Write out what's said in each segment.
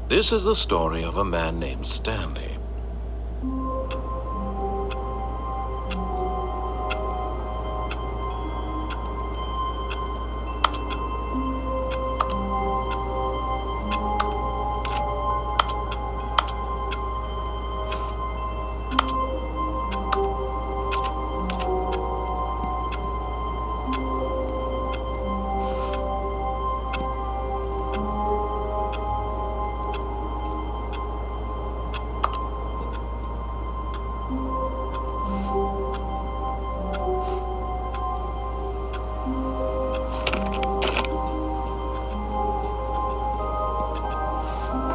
This is the story of a man named Stanley.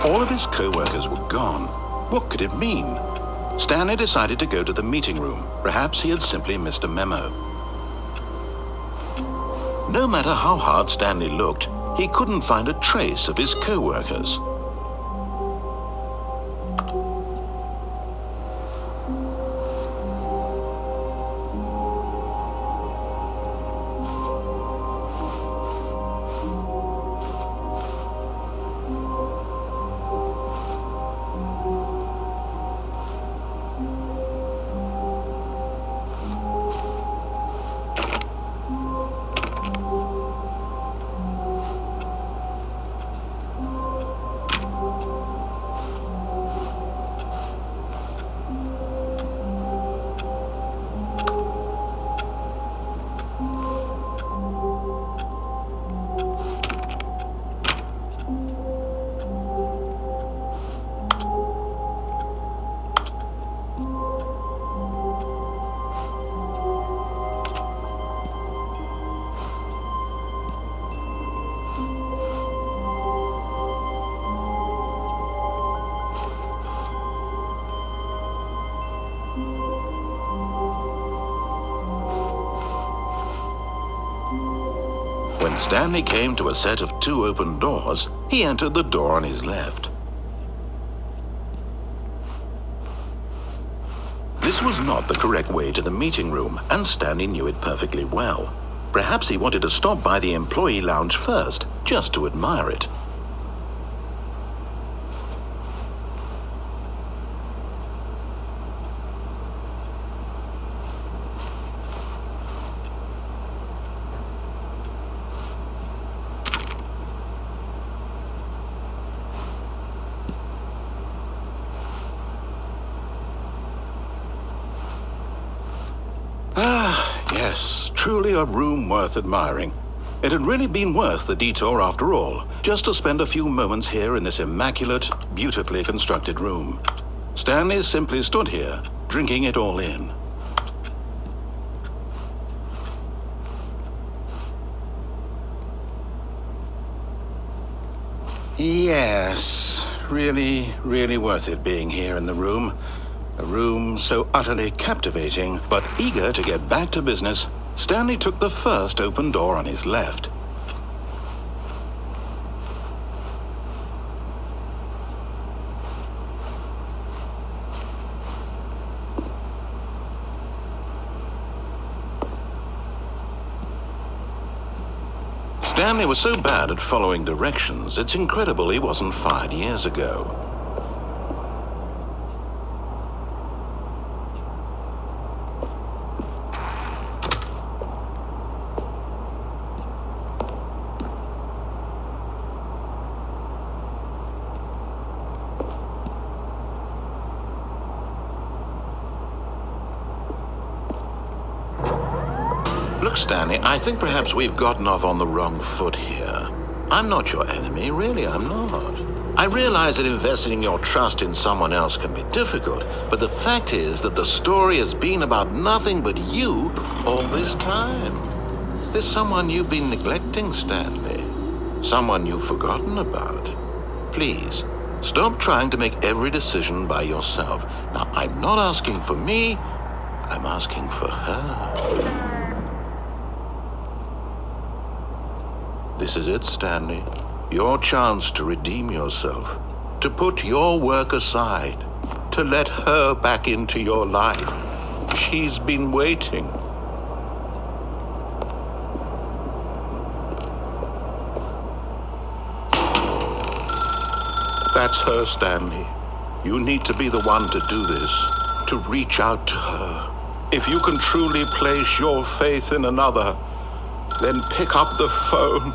All of his co-workers were gone. What could it mean? Stanley decided to go to the meeting room. Perhaps he had simply missed a memo. No matter how hard Stanley looked, he couldn't find a trace of his co-workers. When Stanley came to a set of 2 open doors, he entered the door on his left. This was not the correct way to the meeting room, and Stanley knew it perfectly well. Perhaps he wanted to stop by the employee lounge first, just to admire it. Yes, truly a room worth admiring. It had really been worth the detour after all, just to spend a few moments here in this immaculate, beautifully constructed room. Stanley simply stood here, drinking it all in. Yes, really worth it being here in the room. A room so utterly captivating, but eager to get back to business, Stanley took the first open door on his left. Stanley was so bad at following directions, it's incredible he wasn't fired years ago. Look, Stanley, I think perhaps we've gotten off on the wrong foot here. I'm not your enemy, really, I'm not. I realize that investing your trust in someone else can be difficult, but the fact is that the story has been about nothing but you all this time. There's someone you've been neglecting, Stanley. Someone you've forgotten about. Please, stop trying to make every decision by yourself. Now, I'm not asking for me, I'm asking for her. This is it, Stanley. Your chance to redeem yourself, to put your work aside, to let her back into your life. She's been waiting. that's her, Stanley. You need to be the one to do this, to reach out to her. If you can truly place your faith in another, then pick up the phone.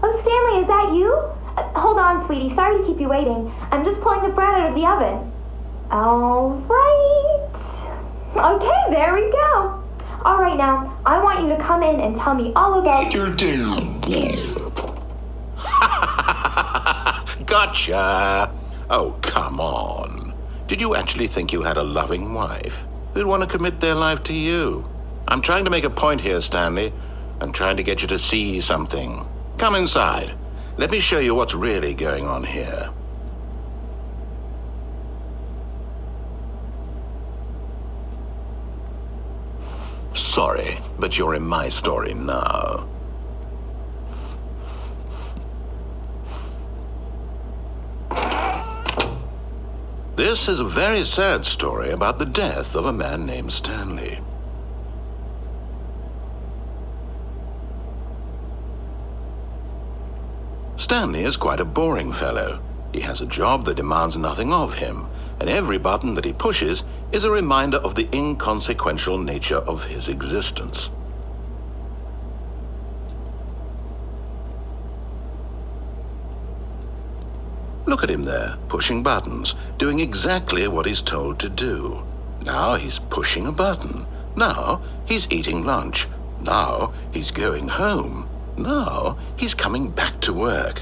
Oh, Stanley, is that you? Hold on, sweetie. Sorry to keep you waiting. I'm just pulling the bread out of the oven. All right. Okay, there we go. All right, now, I want you to come in and tell me all about your day. Gotcha. Oh, come on. Did you actually think you had a loving wife who'd want to commit their life to you? I'm trying to make a point here, Stanley. I'm trying to get you to see something. Come inside. Let me show you what's really going on here. Sorry, but you're in my story now. This is a very sad story about the death of a man named Stanley. Stanley is quite a boring fellow. He has a job that demands nothing of him, and every button that he pushes is a reminder of the inconsequential nature of his existence. Look at him there, pushing buttons, doing exactly what he's told to do. Now he's pushing a button. Now he's eating lunch. Now he's going home. Now he's coming back to work.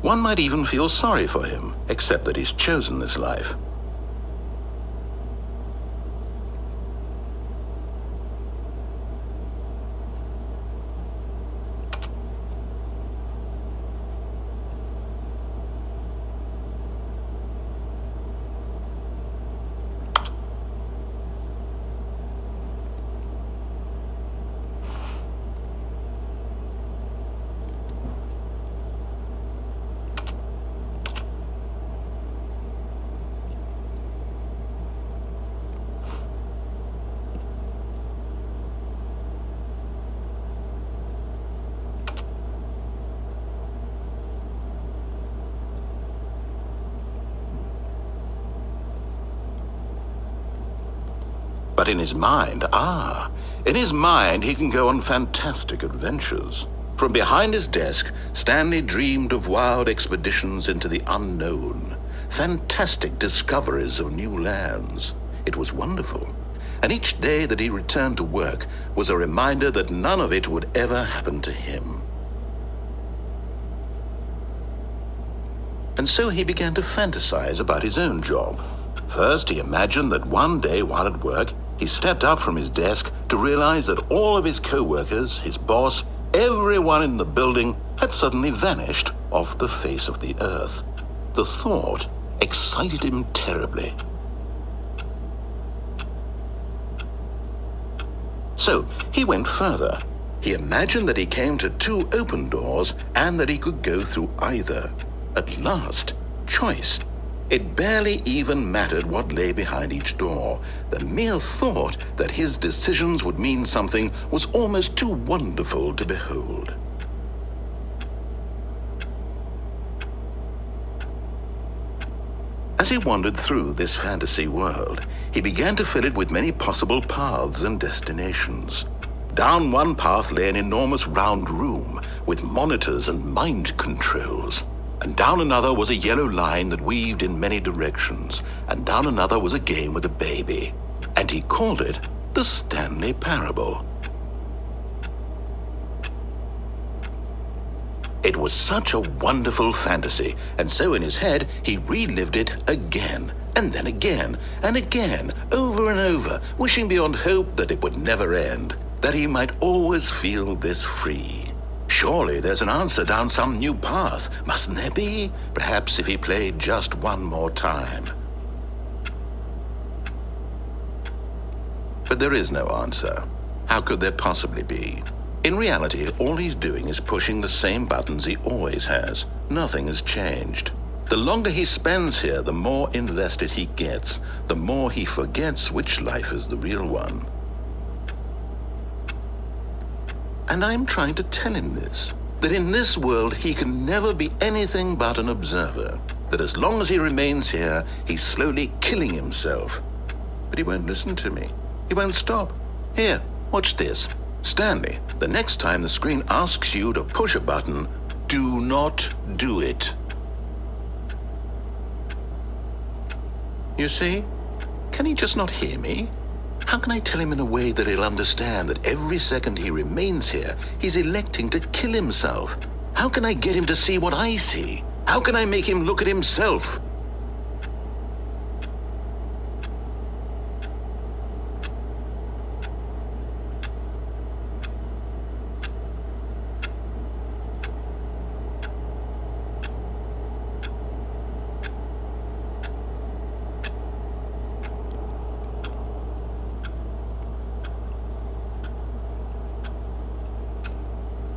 One might even feel sorry for him, except that he's chosen this life. But in his mind, he can go on fantastic adventures. From behind his desk, Stanley dreamed of wild expeditions into the unknown, fantastic discoveries of new lands. It was wonderful. And each day that he returned to work was a reminder that none of it would ever happen to him. And so he began to fantasize about his own job. First, he imagined that one day while at work, he stepped up from his desk to realize that all of his co-workers, his boss, everyone in the building had suddenly vanished off the face of the earth. The thought excited him terribly. So he went further. He imagined that he came to two open doors and that he could go through either. At last, choice. It barely even mattered what lay behind each door. The mere thought that his decisions would mean something was almost too wonderful to behold. As he wandered through this fantasy world, he began to fill it with many possible paths and destinations. Down one path lay an enormous round room with monitors and mind controls. And down another was a yellow line that weaved in many directions, and down another was a game with a baby. And he called it the Stanley Parable. It was such a wonderful fantasy, and so in his head he relived it again, and then again, and again, over and over, wishing beyond hope that it would never end, that he might always feel this free. Surely there's an answer down some new path, mustn't there be? Perhaps if he played just one more time. But there is no answer. How could there possibly be? In reality, all he's doing is pushing the same buttons he always has. Nothing has changed. The longer he spends here, the more invested he gets, the more he forgets which life is the real one. And I'm trying to tell him this, that in this world he can never be anything but an observer, that as long as he remains here, he's slowly killing himself. But he won't listen to me. He won't stop. Here, watch this. Stanley, the next time the screen asks you to push a button, do not do it. You see? Can he just not hear me? How can I tell him in a way that he'll understand that every second he remains here, he's electing to kill himself? How can I get him to see what I see? How can I make him look at himself?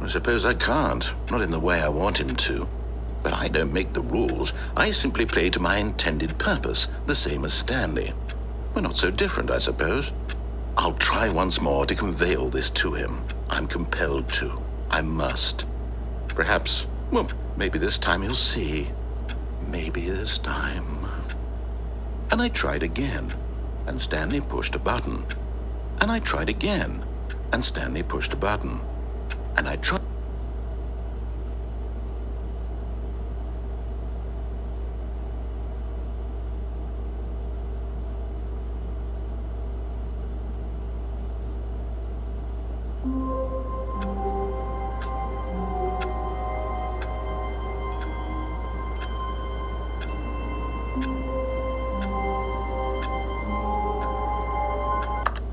I suppose I can't, not in the way I want him to. But I don't make the rules. I simply play to my intended purpose, the same as Stanley. We're not so different, I suppose. I'll try once more to convey all this to him. I'm compelled to. I must. Perhaps, well, maybe this time he'll see. Maybe this time. And I tried again, and Stanley pushed a button. And I tried again, and Stanley pushed a button. And I tried.